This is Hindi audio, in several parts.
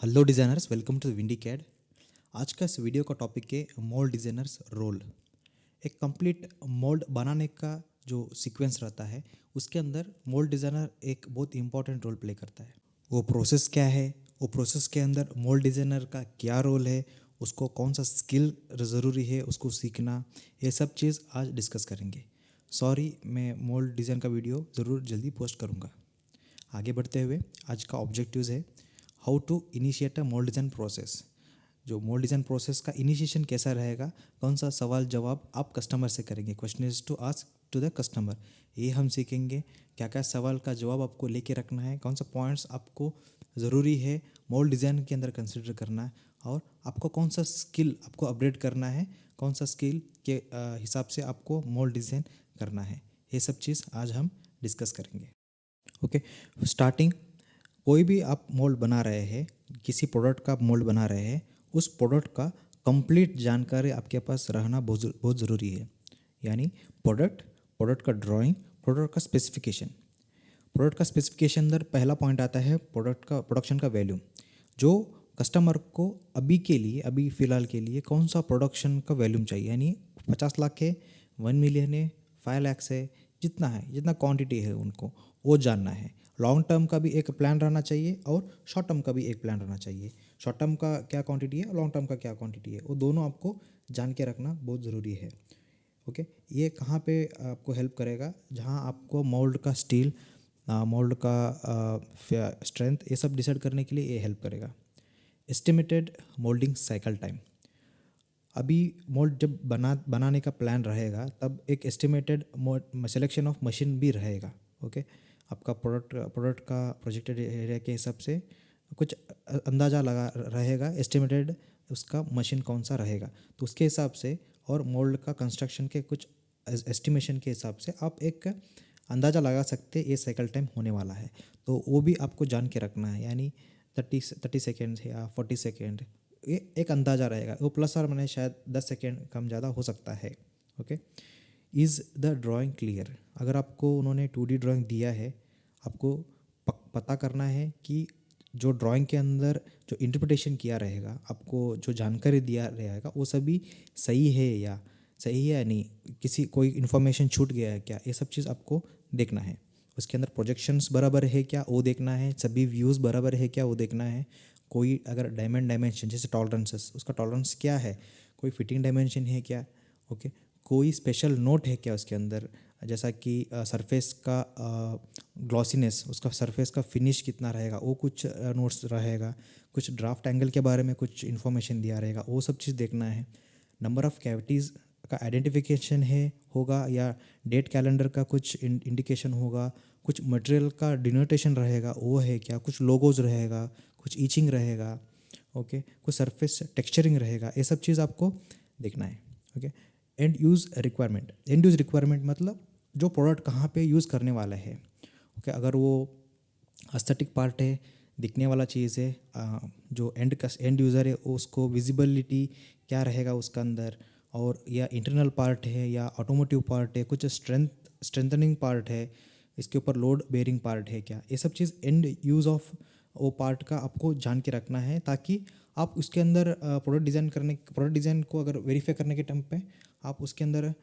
Hello designers, welcome to Windy CAD. आज का इस वीडियो का टॉपिक है मोल्ड डिज़ाइनर्स रोल। एक कंप्लीट मोल्ड बनाने का जो सीक्वेंस रहता है उसके अंदर मोल्ड डिज़ाइनर एक बहुत इंपॉर्टेंट रोल प्ले करता है। वो प्रोसेस क्या है, वो प्रोसेस के अंदर मोल्ड डिज़ाइनर का क्या रोल है, उसको कौन सा स्किल ज़रूरी है उसको सीखना, ये सब चीज़ आज डिस्कस करेंगे। सॉरी, मैं मोल्ड डिज़ाइन का वीडियो ज़रूर जल्दी पोस्ट करूँगा। आगे बढ़ते हुए आज का ऑब्जेक्टिव्स है how to initiate a mould design process. जो मोल्ड डिज़ाइन प्रोसेस का इनिशिएशन कैसा रहेगा, कौन सा सवाल जवाब आप कस्टमर से करेंगे, question is to ask to the customer, ये हम सीखेंगे। क्या क्या सवाल का जवाब आपको लेके रखना है, कौन सा पॉइंट्स आपको ज़रूरी है मोल्ड डिज़ाइन के अंदर कंसिडर करना है, और आपको कौन सा स्किल आपको अपग्रेड करना है, कौन सा स्किल के हिसाब से आपको मोल्ड डिज़ाइन करना है, ये सब चीज़ आज हम डिस्कस करेंगे। ओके, स्टार्टिंग, कोई भी आप मोल्ड बना रहे हैं, किसी प्रोडक्ट का आप मोल्ड बना रहे हैं, उस प्रोडक्ट का कंप्लीट जानकारी आपके पास रहना बहुत ज़रूरी है। यानी प्रोडक्ट का ड्राइंग, प्रोडक्ट का स्पेसिफिकेशन। प्रोडक्ट का स्पेसिफिकेशन अंदर पहला पॉइंट आता है प्रोडक्ट का प्रोडक्शन का वैल्यू। जो कस्टमर को अभी के लिए, अभी फ़िलहाल के लिए कौन सा प्रोडक्शन का वैल्यूम चाहिए, यानी 50 लाख है, 1 मिलियन है, 5 लाख है, जितना है, जितना क्वांटिटी है उनको वो जानना है। लॉन्ग टर्म का भी एक प्लान रहना चाहिए और शॉर्ट टर्म का भी एक प्लान रहना चाहिए। शॉर्ट टर्म का क्या क्वांटिटी है, लॉन्ग टर्म का क्या क्वांटिटी है, वो दोनों आपको जान के रखना बहुत ज़रूरी है। ओके, ये कहाँ पे आपको हेल्प करेगा, जहाँ आपको मोल्ड का स्टील, मोल्ड का स्ट्रेंथ, ये सब डिसाइड करने के लिए ये हेल्प करेगा। Estimated moulding cycle time. अभी मोल्ड जब बनाने का प्लान रहेगा तब एक एस्टिमेटेड सिलेक्शन ऑफ मशीन भी रहेगा। ओके, आपका प्रोडक्ट का प्रोजेक्टेड एरिया के हिसाब से कुछ अंदाज़ा लगा रहेगा, एस्टिमेटेड उसका मशीन कौन सा रहेगा, तो उसके हिसाब से और मोल्ड का कंस्ट्रक्शन के कुछ एस्टिमेशन के हिसाब से आप एक अंदाज़ा लगा सकते ये साइकिल टाइम होने वाला है। तो वो भी आपको जान के रखना है, यानी 30 सेकेंड या 40 सेकेंड, ये एक अंदाज़ा रहेगा। वो प्लस और माइनस शायद 10 सेकेंड कम ज़्यादा हो सकता है। Okay, is the drawing clear. अगर आपको उन्होंने 2D ड्राइंग दिया है, आपको पता करना है कि जो ड्राइंग के अंदर जो इंटरप्रिटेशन किया रहेगा, आपको जो जानकारी दिया रहेगा, वो सभी सही है या नहीं, किसी कोई इन्फॉर्मेशन छूट गया है क्या, ये सब चीज़ आपको देखना है। उसके अंदर प्रोजेक्शंस बराबर है क्या वो देखना है, सभी व्यूज़ बराबर है क्या वो देखना है। कोई अगर डायमेंशन जैसे टॉलरेंसेस, उसका टॉलरेंस क्या है, कोई फिटिंग डायमेंशन है क्या। ओके, कोई स्पेशल नोट है क्या उसके अंदर, जैसा कि सरफेस का ग्लॉसीनेस, उसका सरफेस का फिनिश कितना रहेगा, वो कुछ नोट्स रहेगा। कुछ ड्राफ्ट एंगल के बारे में कुछ इन्फॉर्मेशन दिया रहेगा, वो सब चीज़ देखना है। नंबर ऑफ़ कैविटीज़ का आइडेंटिफिकेशन होगा, या डेट कैलेंडर का कुछ इंडिकेशन होगा, कुछ मटेरियल का डिनोटेशन रहेगा वो है क्या, कुछ लोगोज रहेगा, कुछ ईचिंग रहेगा। ओके, कुछ सरफेस टेक्सचरिंग रहेगा, ये सब चीज़ आपको देखना है। ओके, एंड यूज़ रिक्वायरमेंट मतलब जो प्रोडक्ट कहाँ पे यूज़ करने वाला है। ओके, अगर वो एस्थेटिक पार्ट है, दिखने वाला चीज़ है, जो एंड यूज़र है उसको विजिबिलिटी क्या रहेगा उसका अंदर, और या इंटरनल पार्ट है या ऑटोमोटिव पार्ट है, कुछ स्ट्रेंथनिंग पार्ट है, इसके ऊपर लोड बेयरिंग पार्ट है क्या, ये सब चीज़ एंड यूज़ ऑफ वो पार्ट का आपको जान के रखना है, ताकि आप उसके अंदर प्रोडक्ट डिज़ाइन को अगर वेरीफाई करने के टाइम पे आप उसके अंदर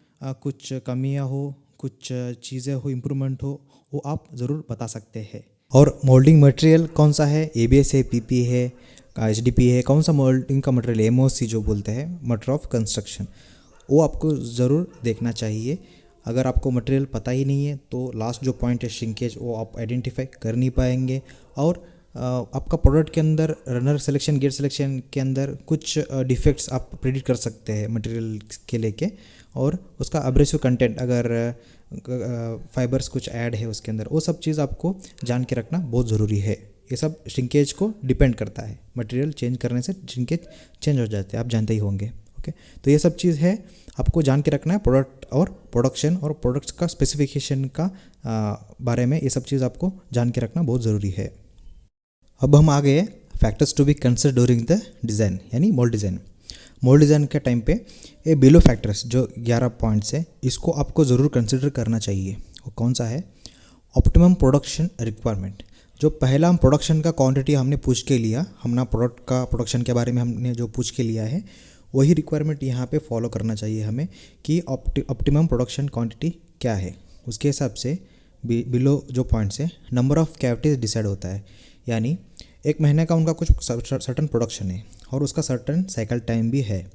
कुछ कमियां हो, कुछ चीज़ें हो, इम्प्रूवमेंट हो, वो आप ज़रूर बता सकते हैं। और मोल्डिंग मटेरियल कौन सा है, ABS है, PP है, HDP है, कौन सा मोल्डिंग का मटेरियल, MOC जो बोलते हैं, मटेरियल ऑफ कंस्ट्रक्शन, वो आपको ज़रूर देखना चाहिए। अगर आपको मटेरियल पता ही नहीं है तो लास्ट जो पॉइंट है श्रिंकेज, वो आप आइडेंटिफाई कर नहीं पाएंगे। और आपका प्रोडक्ट के अंदर रनर सिलेक्शन, गेट सिलेक्शन के अंदर कुछ डिफेक्ट्स आप प्रेडिक्ट कर सकते हैं मटेरियल के लेके, और उसका एब्रेसिव कंटेंट, अगर फाइबर्स कुछ ऐड है उसके अंदर, वो सब चीज़ आपको जान के रखना बहुत ज़रूरी है। ये सब श्रिंकेज को डिपेंड करता है, मटेरियल चेंज करने से श्रिंकेज चेंज हो जाते हैं, आप जानते ही होंगे। ओके, तो ये सब चीज़ है आपको जान के रखना है। प्रोडक्ट और प्रोडक्शन और प्रोडक्ट्स का स्पेसिफिकेशन का बारे में, ये सब चीज़ आपको जान के रखना बहुत ज़रूरी है। अब हम आ गए factors to be consider during the design, यानी मोल्ड डिज़ाइन। मोल्ड डिज़ाइन के टाइम पे ये बिलो फैक्टर्स जो 11 पॉइंट्स है, इसको आपको ज़रूर कंसिडर करना चाहिए। वो कौन सा है, ऑप्टिमम प्रोडक्शन रिक्वायरमेंट, जो पहला हम प्रोडक्शन का क्वांटिटी हमने पूछ के लिया, हमने प्रोडक्ट का प्रोडक्शन के बारे में हमने जो पूछ के लिया है वही रिक्वायरमेंट यहाँ पे फॉलो करना चाहिए हमें कि ऑप्टिमम प्रोडक्शन क्वांटिटी क्या है। उसके हिसाब से बिलो जो पॉइंट्स है नंबर ऑफ़ कैविटीज़ डिसाइड होता है, यानी एक महीने का उनका कुछ सर्टन प्रोडक्शन है और उसका सर्टन साइकिल टाइम भी है।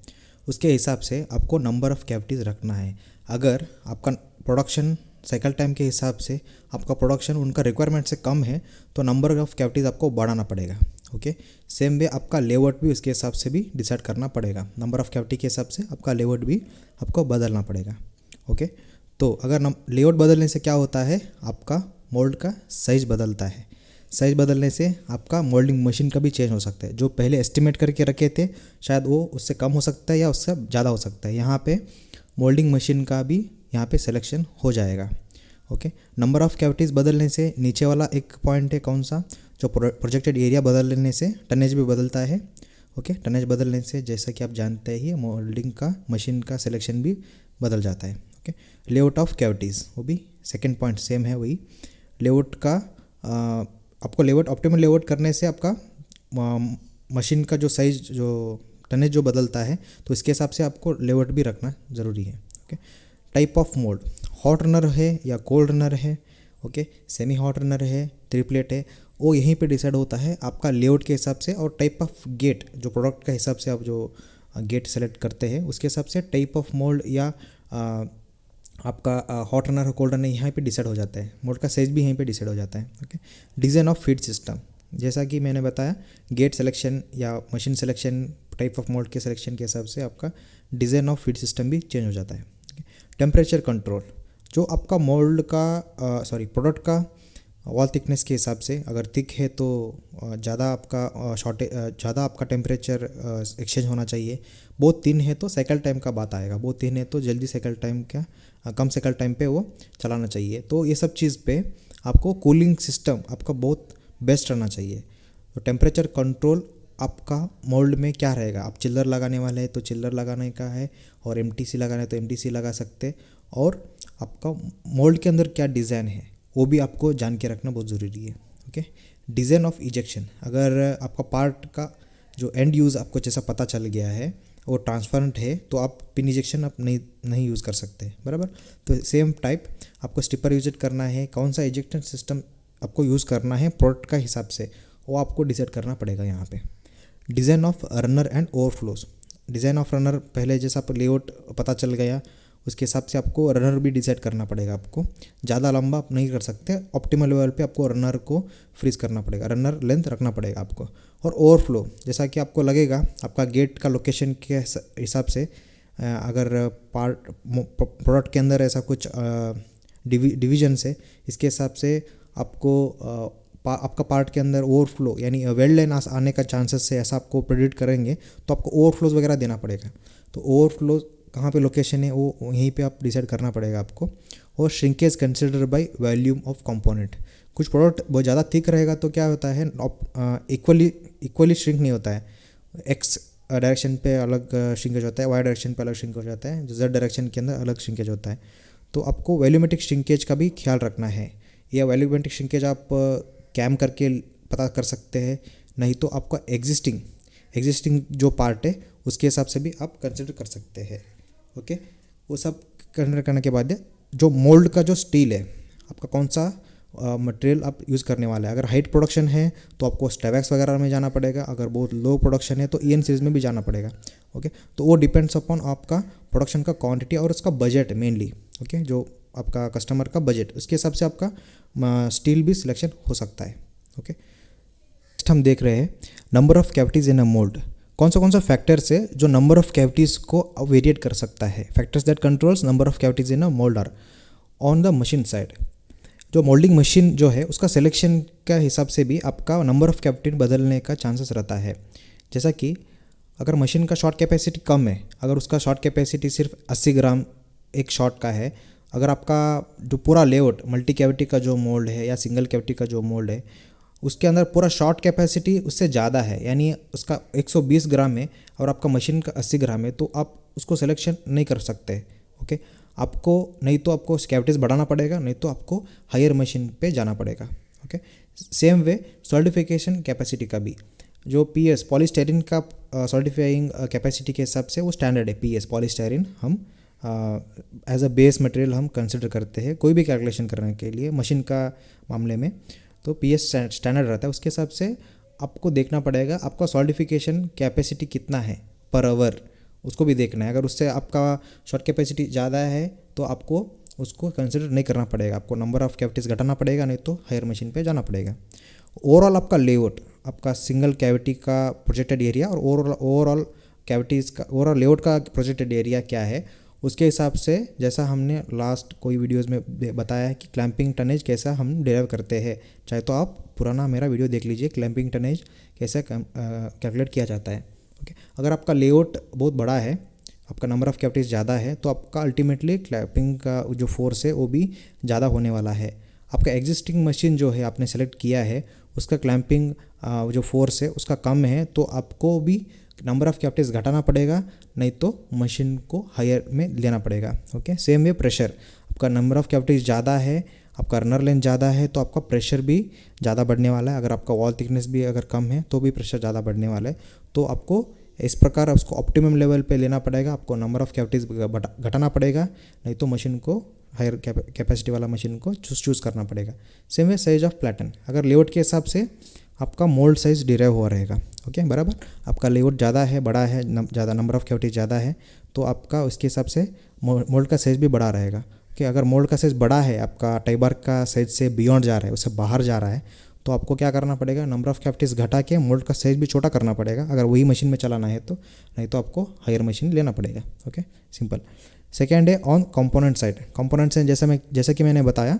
उसके हिसाब से आपको नंबर ऑफ़ कैविटीज़ रखना है। अगर आपका प्रोडक्शन साइकिल टाइम के हिसाब से आपका प्रोडक्शन उनका रिक्वायरमेंट से कम है तो नंबर ऑफ़ कैविटीज़ आपको बढ़ाना पड़ेगा। ओके, सेम वे आपका लेआउट भी उसके हिसाब से भी डिसाइड करना पड़ेगा। नंबर ऑफ़ कैविटी के हिसाब से आपका लेआउट भी आपको बदलना पड़ेगा। ओके, तो अगर लेआउट बदलने से क्या होता है, आपका मोल्ड का साइज़ बदलता है। साइज़ बदलने से आपका मोल्डिंग मशीन का भी चेंज हो सकता है। जो पहले एस्टिमेट करके रखे थे शायद वो उससे कम हो सकता है या उससे ज़्यादा हो सकता है। यहाँ पे मोल्डिंग मशीन का भी यहाँ पे सिलेक्शन हो जाएगा। ओके, नंबर ऑफ़ कैविटीज़ बदलने से नीचे वाला एक पॉइंट है कौन सा, जो प्रोजेक्टेड एरिया बदलने से टनेज भी बदलता है। ओके, टनेज बदलने से जैसा कि आप जानते ही मोल्डिंग का मशीन का सिलेक्शन भी बदल जाता है। ओके, लेआउट ऑफ कैविटीज़ वो भी सेकेंड पॉइंट सेम है वही। लेआउट का आपको लेआउट ऑप्टिमल लेआउट करने से आपका मशीन का जो साइज जो टनेज जो बदलता है तो इसके हिसाब से आपको लेआउट भी रखना ज़रूरी है। Okay, type of mould, hot runner है या कोल्ड रनर है, ओके, सेमी हॉट रनर है, ट्रिपलेट है, वो यहीं पे डिसाइड होता है आपका लेआउट के हिसाब से। और टाइप ऑफ गेट, जो प्रोडक्ट का हिसाब से आप जो गेट सेलेक्ट करते हैं उसके हिसाब से टाइप ऑफ मोल्ड या आपका हॉट रनर और कोल्ड रनर यहाँ पे डिसाइड हो जाता है। मोल्ड का साइज भी यहीं पे डिसाइड हो जाता है। Okay, design of feed system, जैसा कि मैंने बताया गेट सिलेक्शन या machine selection type of mould के सिलेक्शन के हिसाब से आपका डिज़ाइन ऑफ फीड सिस्टम भी चेंज हो जाता है। टेम्परेचर कंट्रोल, जो आपका मोल्ड का प्रोडक्ट का वॉल थिकनेस के हिसाब से, अगर थिक है तो ज़्यादा आपका टेम्परेचर एक्सचेंज होना चाहिए। बहुत थिन है तो साइकिल टाइम का बात आएगा, बहुत थिन है तो जल्दी साइकिल टाइम का कम साइकिल टाइम पे वो चलाना चाहिए। तो ये सब चीज़ पे आपको कूलिंग सिस्टम आपका बहुत बेस्ट रहना चाहिए। तो टेम्परेचर कंट्रोल आपका मोल्ड में क्या रहेगा, आप चिल्लर लगाने वाले हैं तो चिल्लर लगाने का है, और एमटीसी लगाना है तो एमटीसी लगा सकते हैं। और आपका मोल्ड के अंदर क्या डिज़ाइन है वो भी आपको जान के रखना बहुत ज़रूरी है। ओके, डिज़ाइन ऑफ इजेक्शन, अगर आपका पार्ट का जो एंड यूज़ आपको जैसा पता चल गया है वो ट्रांसपेरेंट है तो आप पिन इजेक्शन आप नहीं यूज़ कर सकते, बराबर। तो सेम टाइप आपको स्टिपर यूज करना है, कौन सा इजेक्शन सिस्टम आपको यूज़ करना है प्रोडक्ट का हिसाब से वो आपको डिसाइड करना पड़ेगा यहाँ पे। Design of runner and overflows, design of runner पहले जैसा आप लेआउट पता चल गया उसके हिसाब से आपको रनर भी डिसाइड करना पड़ेगा। आपको ज़्यादा लंबा आप नहीं कर सकते, ऑप्टिमल लेवल पे आपको रनर को फ्रीज करना पड़ेगा, रनर लेंथ रखना पड़ेगा आपको। और ओवरफ्लो, जैसा कि आपको लगेगा आपका गेट का लोकेशन के हिसाब से अगर प्रोडक्ट के अंदर ऐसा कुछ डिवीजन है इसके हिसाब से आपको आपका पार्ट के अंदर ओवरफ्लो यानी वेल्ड लाइन आने का चांसेस है, ऐसा आपको प्रेडिक्ट करेंगे तो आपको ओवरफ्लोज वगैरह देना पड़ेगा। तो ओवरफ्लो कहाँ पे लोकेशन है वो यहीं पे आप डिसाइड करना पड़ेगा आपको। और shrinkage consider by volume of component, कुछ प्रोडक्ट बहुत ज़्यादा थिक रहेगा तो क्या होता है इक्वली श्रिंक नहीं होता है, एक्स डायरेक्शन पे अलग श्रिंकेज होता है, वाई डायरेक्शन पे अलग श्रिंकेज होता है, जेड डायरेक्शन के अंदर अलग श्रिंकेज होता है। तो आपको वॉल्यूमेट्रिक श्रिंकेज का भी ख्याल रखना है। या वॉल्यूमेट्रिक श्रिंकेज आप कैम करके पता कर सकते हैं, नहीं तो आपका एग्जिस्टिंग जो पार्ट है उसके हिसाब से भी आप कंसिडर कर सकते हैं। ओके, वो सब कंसिडर करने के बाद जो मोल्ड का जो स्टील है आपका कौन सा मटेरियल आप यूज़ करने वाला है। अगर हाइट प्रोडक्शन है तो आपको स्टेवैक्स वगैरह में जाना पड़ेगा, अगर बहुत लो प्रोडक्शन है तो ईएन सीरीज में भी जाना पड़ेगा। ओके, तो वो डिपेंड्स अपॉन आपका प्रोडक्शन का क्वांटिटी और उसका बजट मेनली। ओके, जो आपका कस्टमर का बजट उसके हिसाब से आपका स्टील भी सिलेक्शन हो सकता है। ओके, नेक्स्ट हम देख रहे हैं number of cavities in a mould. कौन सा फैक्टर्स है जो नंबर ऑफ़ कैविटीज़ को वेरिएट कर सकता है। Factors that controls number of cavities in a mould are on the machine side. जो मोल्डिंग मशीन जो है उसका सिलेक्शन का हिसाब से भी आपका नंबर ऑफ़ कैविटी बदलने का चांसेस रहता है। जैसा कि अगर मशीन का शॉर्ट कैपेसिटी कम है, अगर उसका शॉर्ट कैपेसिटी सिर्फ 80 ग्राम एक शॉट का है, अगर आपका जो पूरा लेआउट मल्टी कैविटी का जो मोल्ड है या सिंगल कैविटी का जो मोल्ड है उसके अंदर पूरा शॉर्ट कैपेसिटी उससे ज़्यादा है, यानी उसका 120 ग्राम है और आपका मशीन का 80 ग्राम है, तो आप उसको सिलेक्शन नहीं कर सकते। ओके, आपको नहीं तो आपको कैविटीज़ बढ़ाना पड़ेगा, नहीं तो आपको हायर मशीन पे जाना पड़ेगा। Okay. Same way solidification capacity का भी जो पीएस पॉलीस्टायरीन का सॉलिडिफाइंग कैपेसिटी के हिसाब से वो स्टैंडर्ड है। पीएस पॉलीस्टायरीन हम एज अ बेस मटेरियल हम कंसिडर करते हैं कोई भी कैलकुलेशन करने के लिए मशीन का मामले में, तो पीएस स्टैंडर्ड रहता है। उसके हिसाब से आपको देखना पड़ेगा आपका सॉलिडिफिकेशन कैपेसिटी कितना है पर आवर, उसको भी देखना है। अगर उससे आपका शॉर्ट कैपेसिटी ज़्यादा है तो आपको उसको कंसिडर नहीं करना पड़ेगा, आपको नंबर ऑफ़ कैविटीज़ घटाना पड़ेगा, नहीं तो हायर मशीन पे जाना पड़ेगा। ओवरऑल आपका लेआउट, आपका सिंगल कैविटी का प्रोजेक्टेड एरिया और ओवरऑल कैविटीज़ का ओवरऑल लेआउट का प्रोजेक्टेड एरिया क्या है, उसके हिसाब से जैसा हमने लास्ट कोई वीडियोस में बताया है कि क्लैंपिंग टनेज कैसा हम डेराइव करते हैं। चाहे तो आप पुराना मेरा वीडियो देख लीजिए, क्लैंपिंग टनेज कैसे कैलकुलेट किया जाता है। ओके, अगर आपका लेआउट बहुत बड़ा है, आपका नंबर ऑफ़ कैविटीज़ ज़्यादा है, तो आपका अल्टीमेटली क्लैंपिंग का जो फोर्स है वो भी ज़्यादा होने वाला है। आपका एग्जिस्टिंग मशीन जो है आपने सेलेक्ट किया है उसका क्लैंपिंग जो फोर्स है उसका कम है, तो आपको भी नंबर ऑफ़ कैविटीज़ घटाना पड़ेगा, नहीं तो मशीन को हायर में लेना पड़ेगा। ओके, सेम वे प्रेशर, आपका नंबर ऑफ़ कैविटीज़ ज़्यादा है, आपका रनर लेंथ ज़्यादा है, तो आपका प्रेशर भी ज़्यादा बढ़ने वाला है। अगर आपका वॉल थिकनेस भी अगर कम है तो भी प्रेशर ज़्यादा बढ़ने वाला है। तो आपको इस प्रकार उसको ऑप्टिमम लेवल पे लेना पड़ेगा, आपको नंबर ऑफ़ कैविटीज़ घटाना पड़ेगा, नहीं तो मशीन को हायर कैपेसिटी वाला मशीन को चूज़ करना पड़ेगा। सेम वे साइज ऑफ प्लेटन, अगर लेआउट के हिसाब से आपका मोल्ड साइज़ डिराइव हुआ रहेगा। ओके, बराबर। आपका लेआउट ज़्यादा है, बड़ा है, ज़्यादा नंबर ऑफ़ कैविटी ज़्यादा है, तो आपका उसके हिसाब से मोल्ड का साइज़ भी बड़ा रहेगा। ओके, अगर मोल्ड का साइज़ बड़ा है, आपका टाई बार का साइज़ से बियॉन्ड जा रहा है, उससे बाहर जा रहा है, तो आपको क्या करना पड़ेगा, नंबर ऑफ़ कैविटीज़ घटा के मोल्ड का साइज़ भी छोटा करना पड़ेगा अगर वही मशीन में चलाना है तो, नहीं तो आपको हायर मशीन लेना पड़ेगा। Okay, simple. सेकेंड है ऑन कंपोनेंट साइड। कंपोनेंट से जैसे कि मैंने बताया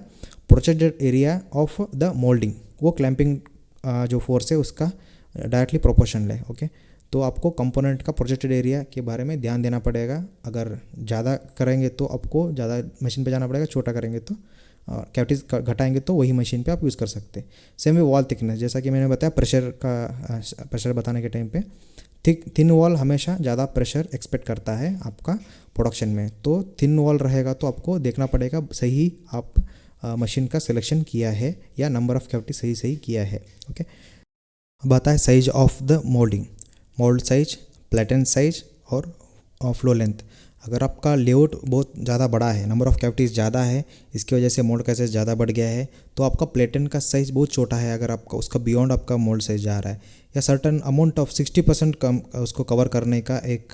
projected area of the moulding, वो क्लैंपिंग जो फोर्स है उसका डायरेक्टली प्रोपोर्शनल है। ओके, तो आपको कंपोनेंट का प्रोजेक्टेड एरिया के बारे में ध्यान देना पड़ेगा। अगर ज़्यादा करेंगे तो आपको ज़्यादा मशीन पे जाना पड़ेगा, छोटा करेंगे तो कैविटीज़ घटाएंगे तो वही मशीन पे आप यूज़ कर सकते हैं। सेम वे वॉल थिकनेस, जैसा कि मैंने बताया प्रेशर बताने के टाइम पे थिन वॉल हमेशा ज़्यादा प्रेशर एक्सपेक्ट करता है आपका प्रोडक्शन में, तो थिन वॉल रहेगा तो आपको देखना पड़ेगा सही आप मशीन का सिलेक्शन किया है या नंबर ऑफ़ कैविटी सही किया है। ओके, अब आता है size of the molding, mold size, platen size और फ्लो लेंथ। अगर आपका लेआउट बहुत ज़्यादा बड़ा है, नंबर ऑफ़ कैविटीज़ ज़्यादा है, इसकी वजह से मोल्ड का साइज़ ज़्यादा बढ़ गया है, तो आपका प्लेटन का साइज़ बहुत छोटा है। अगर आपका उसका बियॉन्ड आपका मोल्ड साइज़ जा रहा है या सर्टन अमाउंट ऑफ 60% कम उसको कवर करने का एक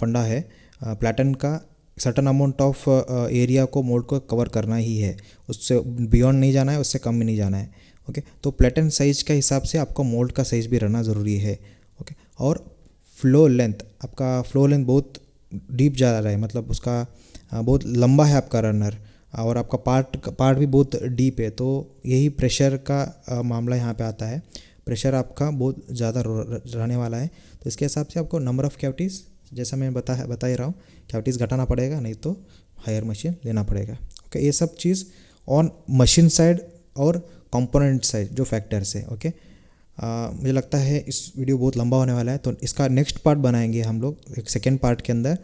फंडा है प्लेटन का, सर्टन अमाउंट ऑफ एरिया को मोल्ड को कवर करना ही है, उससे बियॉन्ड नहीं जाना है, उससे कम भी नहीं जाना है। ओके, तो प्लेटन साइज़ के हिसाब से आपका मोल्ड का साइज़ भी रहना ज़रूरी है। ओके, और फ्लो लेंथ, आपका फ्लो लेंथ बहुत डीप जा रहा है, मतलब उसका बहुत लंबा है आपका रनर, और आपका पार्ट भी बहुत डीप है, तो यही प्रेशर का मामला यहाँ पे आता है। प्रेशर आपका बहुत ज़्यादा रहने वाला है, तो इसके हिसाब से आपको नंबर ऑफ़ कैविटीज़ जैसा मैं बता ही रहा हूँ कैविटीज़ घटाना पड़ेगा, नहीं तो हायर मशीन लेना पड़ेगा। ओके, ये सब चीज़ ऑन मशीन साइड और कंपोनेंट साइड जो फैक्टर्स है। ओके, मुझे लगता है इस वीडियो बहुत लंबा होने वाला है, तो इसका नेक्स्ट पार्ट बनाएंगे हम लोग एक सेकेंड पार्ट के अंदर।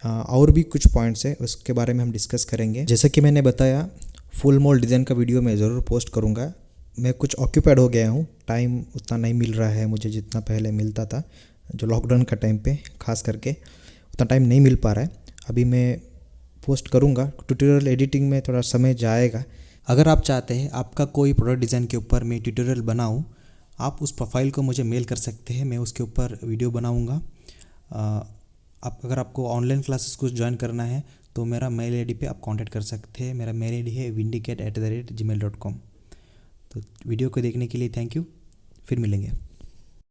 और भी कुछ पॉइंट्स है उसके बारे में हम डिस्कस करेंगे। जैसा कि मैंने बताया फुल मोल्ड डिज़ाइन का वीडियो मैं ज़रूर पोस्ट करूँगा। मैं कुछ ऑक्यूपाइड हो गया हूँ, टाइम उतना नहीं मिल रहा है मुझे जितना पहले मिलता था, जो लॉकडाउन का टाइम पे खास करके उतना टाइम नहीं मिल पा रहा है। अभी मैं पोस्ट करूँगा, ट्यूटोरियल एडिटिंग में थोड़ा समय जाएगा। अगर आप चाहते हैं आपका कोई प्रोडक्ट डिज़ाइन के ऊपर मैं ट्यूटोरियल बनाऊँ, आप उस प्रोफाइल को मुझे मेल कर सकते हैं, मैं उसके ऊपर वीडियो बनाऊँगा। अगर आपको ऑनलाइन क्लासेस कुछ ज्वाइन करना है तो मेरा मेल आईडी पे आप कांटेक्ट कर सकते हैं। मेरा मेल आईडी है vindicat@gmail.com। तो वीडियो को देखने के लिए थैंक यू, फिर मिलेंगे।